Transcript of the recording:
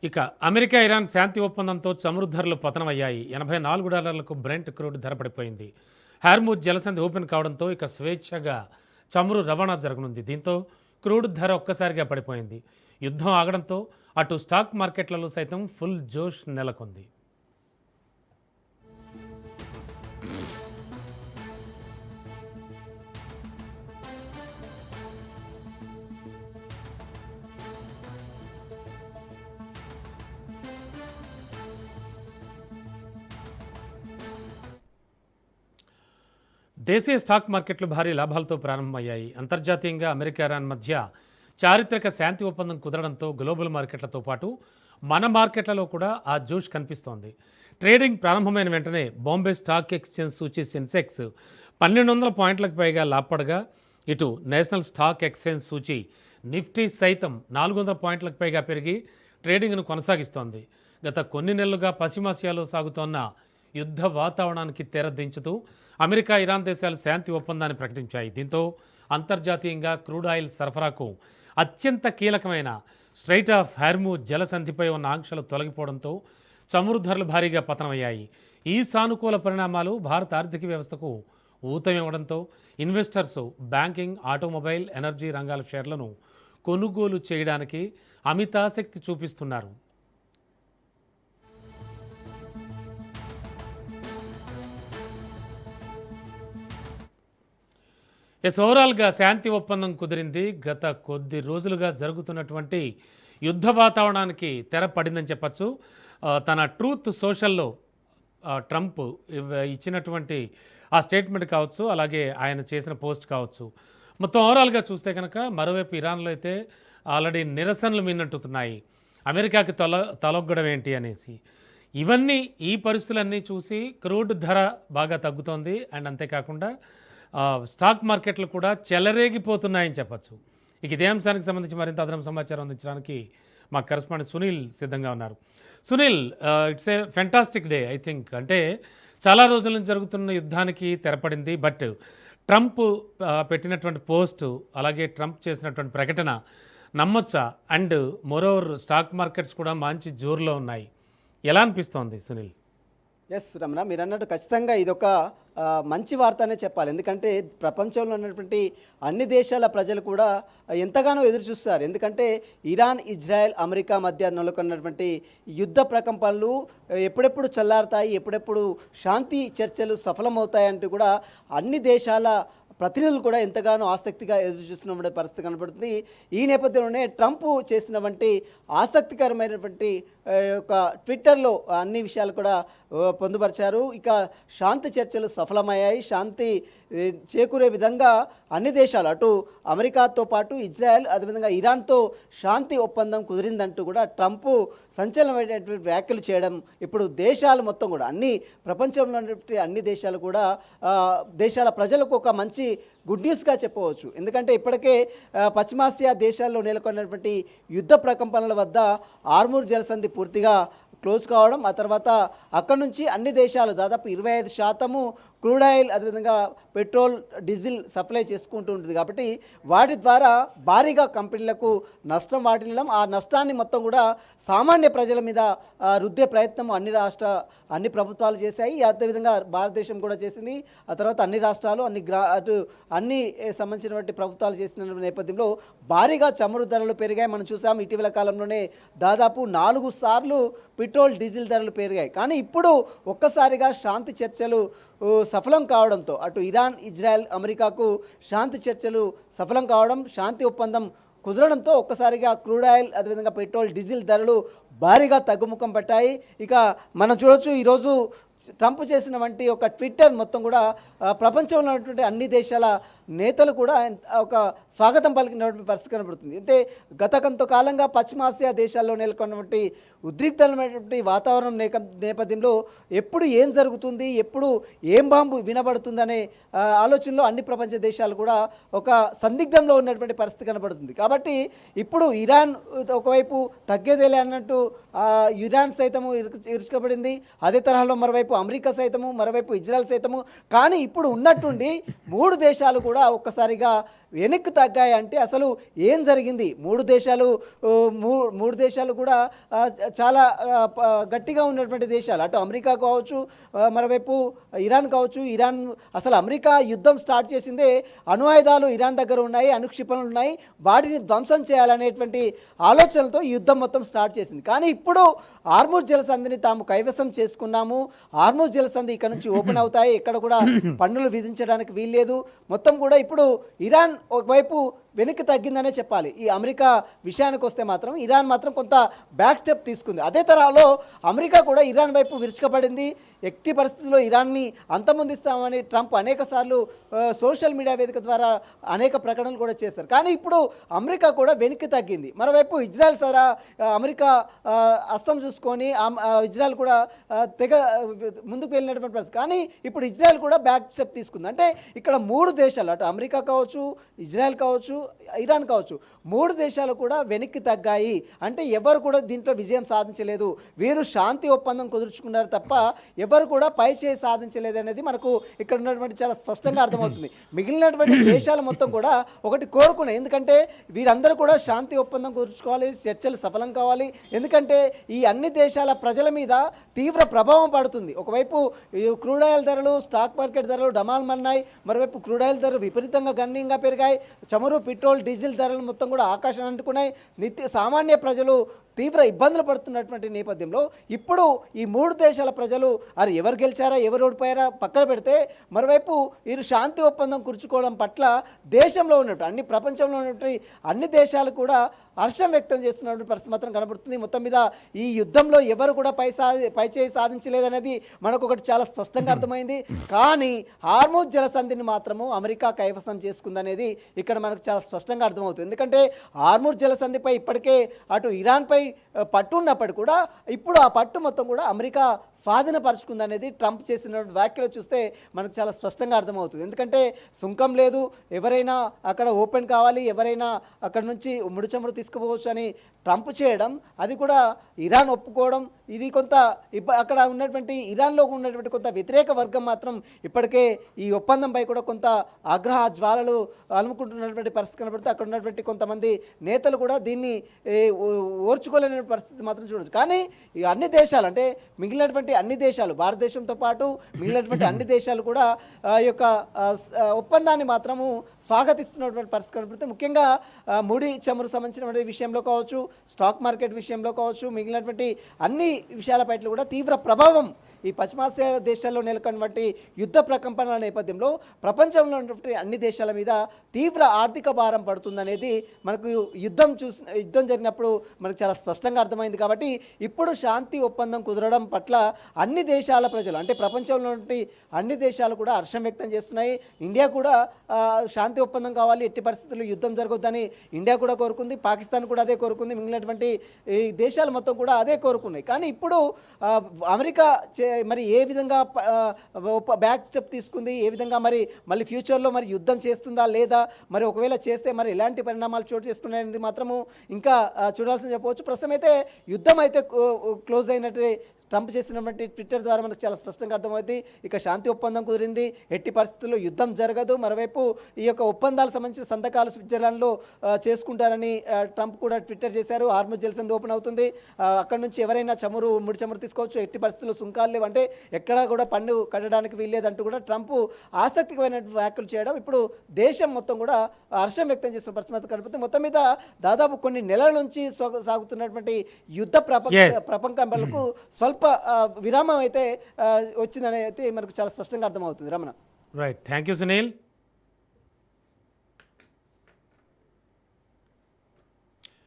ఇక America Iran శాంతి ఒప్పందంతో చమురు ధరలు పతనమయ్యాయి. $84 బ్రెంట్ క్రూడ్ ధర పడిపోయింది. హార్మూజ్ జలసంధి ఓపెన్ కావడంతో ఇక స్వేచ్ఛగా చమురు రవాణా జరగనుంది. దీంతో క్రూడ్ ధర ఒక్కసారిగా పడిపోయింది. యుద్ధం ఆగడంతో అటు స్టాక్ మార్కెట్లలో సైతం ఫుల్ జోష్ నెలకొంది. దేశీయ స్టాక్ మార్కెట్లు భారీ లాభాలతో ప్రారంభమయ్యాయి. అంతర్జాతీయంగా అమెరికా ఇరాన్ మధ్య చారిత్రక శాంతి ఒప్పందం కుదరడంతో గ్లోబల్ మార్కెట్లతో పాటు మన మార్కెట్లలో కూడా ఆ జోష్ కనిపిస్తోంది. ట్రేడింగ్ ప్రారంభమైన వెంటనే బాంబే స్టాక్ ఎక్స్చేంజ్ సూచీ సెన్సెక్స్ 1200 పాయింట్లకు పైగా లాభపడగా, ఇటు నేషనల్ స్టాక్ ఎక్స్చేంజ్ సూచీ నిఫ్టీ సైతం 400 పాయింట్లకు పైగా పెరిగి ట్రేడింగ్ను కొనసాగిస్తోంది. గత కొన్ని నెలలుగా పశ్చిమాసియాలో సాగుతోన్న యుద్ధ వాతావరణానికి తెరదించుతూ అమెరికా ఇరాన్ దేశాలు శాంతి ఒప్పందాన్ని ప్రకటించాయి. దీంతో అంతర్జాతీయంగా క్రూడ్ ఆయిల్ సరఫరాకు అత్యంత కీలకమైన స్ట్రైట్ ఆఫ్ హార్మూజ్ జలసంధిపై ఉన్న ఆంక్షలు తొలగిపోవడంతో చమురు ధరలు భారీగా పతనమయ్యాయి. ఈ సానుకూల పరిణామాలు భారత ఆర్థిక వ్యవస్థకు ఊతమివ్వడంతో ఇన్వెస్టర్స్ బ్యాంకింగ్, ఆటోమొబైల్, ఎనర్జీ రంగాల షేర్లను కొనుగోలు చేయడానికి అమితాసక్తి చూపిస్తున్నారు. ఓవరాల్గా శాంతి ఒప్పందం కుదిరింది. గత కొద్ది రోజులుగా జరుగుతున్నటువంటి యుద్ధ వాతావరణానికి తెర పడిందని చెప్పచ్చు. తన ట్రూత్ సోషల్లో ట్రంప్ ఇచ్చినటువంటి ఆ స్టేట్మెంట్ కావచ్చు, అలాగే ఆయన చేసిన పోస్ట్ కావచ్చు, మొత్తం ఓవరాల్గా చూస్తే కనుక మరోవైపు ఇరాన్లో అయితే ఆల్రెడీ నిరసనలు మిన్నట్టుతున్నాయి. అమెరికాకి తలొగ్గడం ఏంటి అనేసి. ఇవన్నీ ఈ పరిస్థితులన్నీ చూసి క్రూడ్ ధర బాగా తగ్గుతోంది. అండ్ అంతేకాకుండా స్టాక్ మార్కెట్లు కూడా చెలరేగిపోతున్నాయని చెప్పచ్చు. ఇక ఇదే అంశానికి సంబంధించి మరింత అదనపు సమాచారం అందించడానికి మా కరెస్పాండెంట్ సునీల్ సిద్ధంగా ఉన్నారు. Sunil, it's a fantastic day I think. అంటే చాలా రోజుల నుంచి జరుగుతున్న యుద్ధానికి తెరపడింది. బట్ ట్రంప్ పెట్టినటువంటి పోస్టు, అలాగే ట్రంప్ చేసినటువంటి ప్రకటన నమ్మొచ్చా? అండ్ మోరోవర్ స్టాక్ మార్కెట్స్ కూడా మంచి జోరులో ఉన్నాయి. ఎలా అనిపిస్తోంది సునీల్? ఎస్ రమణ, మీరు అన్నట్టు ఖచ్చితంగా ఇదొక మంచి వార్త అనే చెప్పాలి. ఎందుకంటే ప్రపంచంలో ఉన్నటువంటి అన్ని దేశాల ప్రజలు కూడా ఎంతగానో ఎదురు చూస్తారు. ఎందుకంటే ఇరాన్, ఇజ్రాయెల్, అమెరికా మధ్య నెలకొన్నటువంటి యుద్ధ ప్రకంపనలు ఎప్పుడెప్పుడు చల్లారుతాయి, ఎప్పుడెప్పుడు శాంతి చర్చలు సఫలమవుతాయంటూ కూడా అన్ని దేశాల ప్రతినిధులు కూడా ఎంతగానో ఆసక్తిగా ఎదురు చూస్తున్న పరిస్థితి కనబడుతుంది. ఈ నేపథ్యంలోనే ట్రంప్ చేసినటువంటి ఆసక్తికరమైనటువంటి ఒక ట్విట్టర్లో అన్ని విషయాలు కూడా పొందుపరిచారు. ఇక శాంతి చర్చలు సఫలమయ్యాయి, శాంతి చేకూరే విధంగా అన్ని దేశాలు, అటు అమెరికాతో పాటు ఇజ్రాయెల్, అదేవిధంగా ఇరాన్తో శాంతి ఒప్పందం కుదిరిందంటూ కూడా ట్రంప్ సంచలనమైనటువంటి వ్యాఖ్యలు చేయడం ఇప్పుడు దేశాలు మొత్తం కూడా ప్రపంచంలో ఉన్నటువంటి అన్ని దేశాలు కూడా దేశాల ప్రజలకు ఒక మంచి గుడ్ న్యూస్గా చెప్పవచ్చు. ఎందుకంటే ఇప్పటికే పశ్చిమాసియా దేశాల్లో నెలకొన్నటువంటి యుద్ధ ప్రకంపనల వద్ద హార్మూజ్ జలసంధి పూర్తిగా క్లోజ్ కావడం, ఆ తర్వాత అక్కడి నుంచి అన్ని దేశాలు దాదాపు 25% క్రూడ్ ఆయిల్, అదేవిధంగా పెట్రోల్, డీజిల్ సప్లై చేసుకుంటూ ఉంటుంది. కాబట్టి వాటి ద్వారా భారీగా కంపెనీలకు నష్టం వాటిల్లడం, ఆ నష్టాన్ని మొత్తం కూడా సామాన్య ప్రజల మీద రుద్దే ప్రయత్నం అన్ని ప్రభుత్వాలు చేశాయి. అదేవిధంగా భారతదేశం కూడా చేసింది. ఆ తర్వాత అన్ని రాష్ట్రాలు అన్ని సంబంధించినటువంటి ప్రభుత్వాలు చేసిన నేపథ్యంలో భారీగా చమురు ధరలు పెరిగాయి. మనం చూసాం ఇటీవల కాలంలోనే దాదాపు 4 సార్లు పెట్రోల్, డీజిల్ ధరలు పెరిగాయి. కానీ ఇప్పుడు ఒక్కసారిగా శాంతి చర్చలు సఫలం కావడంతో అటు ఇరాన్, ఇజ్రాయెల్, అమెరికాకు శాంతి చర్చలు సఫలం కావడం, శాంతి ఒప్పందం కుదరడంతో ఒక్కసారిగా క్రూడ్ ఆయిల్, అదేవిధంగా పెట్రోల్, డీజిల్ ధరలు భారీగా తగ్గుముఖం పట్టాయి. ఇక మనం చూడొచ్చు, ఈరోజు ట్రంప్ చేసిన వంటి ఒక ట్విట్టర్ మొత్తం కూడా ప్రపంచంలో ఉన్నటువంటి అన్ని దేశాల నేతలు కూడా ఒక స్వాగతం పలికినటువంటి పరిస్థితి కనబడుతుంది. అయితే గత కొంతకాలంగా పశ్చిమాసియా దేశాల్లో నెలకొన్నటువంటి ఉద్రిక్తమైనటువంటి వాతావరణం నేపథ్యంలో ఎప్పుడు ఏం జరుగుతుంది, ఎప్పుడు ఏం బాంబు వినబడుతుందనే ఆలోచనలో అన్ని ప్రపంచ దేశాలు కూడా ఒక సందిగ్ధంలో ఉన్నటువంటి పరిస్థితి కనబడుతుంది. కాబట్టి ఇప్పుడు ఇరాన్ ఒకవైపు తగ్గేదేలే అన్నట్టు ఇరాన్ సైతము ఇరుచుకబడింది. అదే తరహాలో మరోవైపు ఒకవైపు అమెరికా సైతము, మరోవైపు ఇజ్రాయెల్ సైతము. కానీ ఇప్పుడు ఉన్నట్టుండి 3 దేశాలు కూడా ఒక్కసారిగా వెనక్కి తగ్గాయి. అంటే అసలు ఏం జరిగింది? మూడు దేశాలు కూడా చాలా గట్టిగా ఉన్నటువంటి దేశాలు. అటు అమెరికా కావచ్చు, మరోవైపు ఇరాన్ కావచ్చు. ఇరాన్ అసలు అమెరికా యుద్ధం స్టార్ట్ చేసిందే అణు ఆయుధాలు ఇరాన్ దగ్గర ఉన్నాయి, అణుక్షిపణులు ఉన్నాయి, వాటిని ధ్వంసం చేయాలనేటువంటి ఆలోచనలతో ఈ యుద్ధం మొత్తం స్టార్ట్ చేసింది. కానీ ఇప్పుడు హార్ముజ్ జలసంధిని తాము కైవసం చేసుకున్నాము, హార్ముజ్ జలసంధి ఇక్కడ నుంచి ఓపెన్ అవుతాయి, ఎక్కడ కూడా పన్నులు విధించడానికి వీల్లేదు. మొత్తం కూడా ఇప్పుడు ఇరాన్ ఒకవైపు వెనక్కి తగ్గిందనే చెప్పాలి. ఈ అమెరికా విషయానికి వస్తే మాత్రం ఇరాన్ మాత్రం కొంత బ్యాక్ స్టెప్ తీసుకుంది. అదే తరహాలో అమెరికా కూడా ఇరాన్ వైపు విరుచుకపడింది. ఎట్టి పరిస్థితుల్లో ఇరాన్ని అంతమొందిస్తామని ట్రంప్ అనేక సార్లు సోషల్ మీడియా వేదిక ద్వారా అనేక ప్రకటనలు కూడా చేశారు. కానీ ఇప్పుడు అమెరికా కూడా వెనక్కి తగ్గింది. మరోవైపు ఇజ్రాయెల్ అమెరికా అస్తం చూసుకొని ఇజ్రాయెల్ కూడా తెగ ముందుకు వెళ్ళినటువంటి పరిస్థితి. కానీ ఇప్పుడు ఇజ్రాయెల్ కూడా బ్యాక్ స్టెప్ తీసుకుంది. అంటే ఇక్కడ 3 దేశాలు, అటు అమెరికా కావచ్చు, ఇజ్రాయెల్ కావచ్చు, ఇరాన్ కావచ్చు, 3 దేశాలు కూడా వెనక్కి తగ్గాయి. అంటే ఎవరు కూడా దీంట్లో విజయం సాధించలేదు. వీరు శాంతి ఒప్పందం కుదుర్చుకున్నారు తప్ప ఎవరు కూడా పై చేయి సాధించలేదు అనేది మనకు ఇక్కడ ఉన్నటువంటి చాలా స్పష్టంగా అర్థమవుతుంది. మిగిలినటువంటి దేశాలు మొత్తం కూడా ఒకటి కోరుకున్నాయి. ఎందుకంటే వీరందరూ కూడా శాంతి ఒప్పందం కుదుర్చుకోవాలి, చర్చలు సఫలం కావాలి. ఎందుకంటే ఈ అన్ని దేశాల ప్రజల మీద తీవ్ర ప్రభావం పడుతుంది. ఒకవైపు క్రూడ్ ఆయిల్ ధరలు, స్టాక్ మార్కెట్ ధరలు డమాల్మన్నాయి, మరోవైపు క్రూడ్ ఆయిల్ ధరలు విపరీతంగా గణనీయంగా పెరిగాయి. చమురు, పెట్రోల్, డీజిల్ ధరలు మొత్తం కూడా ఆకాశం అంటుకున్నాయి. సామాన్య ప్రజలు తీవ్ర ఇబ్బందులు పడుతున్నటువంటి నేపథ్యంలో ఇప్పుడు ఈ 3 దేశాల ప్రజలు ఎవరు గెలిచారా, ఎవరు ఓడిపోయారా పక్కన పెడితే, మరోవైపు వీరు శాంతి ఒప్పందం కురుచుకోవడం పట్ల దేశంలో ఉన్నట్టు ప్రపంచంలో ఉన్నటువంటి అన్ని దేశాలు కూడా హర్షం వ్యక్తం చేస్తున్నటువంటి పరిస్థితి మాత్రం కనబడుతుంది. మొత్తం మీద ఈ యుద్ధంలో ఎవరు కూడా పై చేయి సాధించలేదనేది మనకు ఒకటి చాలా స్పష్టంగా అర్థమైంది. కానీ హార్ముజ్ జలసంధిని మాత్రము అమెరికా కైవసం చేసుకుందనేది ఇక్కడ మనకు చాలా స్పష్టంగా అర్థమవుతుంది. ఎందుకంటే హార్ముజ్ జలసంధిపై ఇప్పటికే అటు ఇరాన్పై పట్టు ఉన్నప్పటికీ కూడా ఇప్పుడు ఆ పట్టు మొత్తం కూడా అమెరికా స్వాధీనపరుచుకుందనేది ట్రంప్ చేసిన వ్యాఖ్యలు చూస్తే మనకు చాలా స్పష్టంగా అర్థమవుతుంది. ఎందుకంటే సుంకం లేదు, ఎవరైనా అక్కడ ఓపెన్ కావాలి, ఎవరైనా అక్కడ నుంచి ముడిచముడు తీసుకుపోవచ్చు అని ట్రంప్ చేయడం, అది కూడా ఇరాన్ ఒప్పుకోవడం, ఇది కొంత అక్కడ ఉన్నటువంటి ఇరాన్లో ఉన్నటువంటి కొంత వ్యతిరేక వర్గం మాత్రం ఇప్పటికే ఈ ఒప్పందంపై కూడా కొంత ఆగ్రహ జ్వాలలు అలుముకుంటున్నటువంటి పరిస్థితి కనబడితే అక్కడ ఉన్నటువంటి కొంతమంది నేతలు కూడా దీన్ని ఓర్చుకోలేని పరిస్థితి మాత్రం చూడవచ్చు. కానీ ఈ అన్ని దేశాలు, అంటే మిగిలినటువంటి అన్ని దేశాలు, భారతదేశంతో పాటు మిగిలినటువంటి అన్ని దేశాలు కూడా ఈ యొక్క ఒప్పందాన్ని మాత్రము స్వాగతిస్తున్నటువంటి పరిస్థితి కనబడితే, ముఖ్యంగా ముడి చమురు సంబంధించిన విషయంలో కావచ్చు, స్టాక్ మార్కెట్ విషయంలో కావచ్చు, మిగిలినటువంటి అన్ని విషయాలపై కూడా తీవ్ర ప్రభావం ఈ పశ్చిమాసియా దేశాల్లో నెలకొన్నటువంటి యుద్ధ ప్రకంపనల నేపథ్యంలో ప్రపంచంలో ఉన్నటువంటి అన్ని దేశాల మీద తీవ్ర ఆర్థిక భారం పడుతుందనేది మనకు యుద్ధం జరిగినప్పుడు మనకు చాలా స్పష్టంగా అర్థమైంది. కాబట్టి ఇప్పుడు శాంతి ఒప్పందం కుదరడం పట్ల అన్ని దేశాల ప్రజలు, అంటే ప్రపంచంలో ఉన్నటువంటి అన్ని దేశాలు కూడా హర్షం వ్యక్తం చేస్తున్నాయి. ఇండియా కూడా శాంతి ఒప్పందం కావాలి, ఎట్టి పరిస్థితుల్లో యుద్ధం జరగొద్దని ఇండియా కూడా కోరుకుంది, పాకిస్తాన్ కూడా అదే కోరుకుంది, మిగిలినటువంటి ఈ దేశాలు మొత్తం కూడా అదే కోరుకున్నాయి. కానీ ఇప్పుడు అమెరికా మరి ఏ విధంగా బ్యాక్ స్టెప్ తీసుకుంది, ఏ విధంగా మళ్ళీ ఫ్యూచర్లో యుద్ధం చేస్తుందా లేదా, మరి ఒకవేళ చేస్తే మరి ఎలాంటి పరిణామాలు చోటు చేసుకునేది మాత్రము ఇంకా చూడాల్సిన చెప్పవచ్చు. ప్రస్తుతం అయితే యుద్ధం అయితే క్లోజ్ అయినట్టే ట్రంప్ చేసినటువంటి ట్విట్టర్ ద్వారా మనకు చాలా స్పష్టంగా అర్థమవుతుంది. ఇక శాంతి ఒప్పందం కుదిరింది, ఎట్టి పరిస్థితుల్లో యుద్ధం జరగదు. మరోవైపు ఈ యొక్క ఒప్పందాలకు సంబంధించిన సంతకాలు స్విట్జర్లాండ్లో చేసుకుంటారని ట్రంప్ కూడా ట్విట్టర్ చేశారు. హార్ముజ్ జలసంధి ఓపెన్ అవుతుంది, అక్కడ నుంచి ఎవరైనా ముడి చమురు తీసుకోవచ్చు, ఎట్టి పరిస్థితుల్లో సుంకాలు లేవు, అంటే ఎక్కడా కూడా పన్ను కట్టడానికి వీల్లేదంటూ కూడా ట్రంప్ ఆసక్తికరమైన వ్యాఖ్యలు చేయడం ఇప్పుడు దేశం మొత్తం కూడా హర్షం వ్యక్తం చేస్తున్న పరిస్థితి కనబడుతుంది. మొత్తం మీద దాదాపు కొన్ని నెలల నుంచి సాగుతున్నటువంటి యుద్ధ ప్రపంచంకు స్వల్ప విరామం అయితే వచ్చిందని అయితే మనకు చాలా స్పష్టంగా అర్థమవుతుంది. Ramana. Right, thank you Sunil.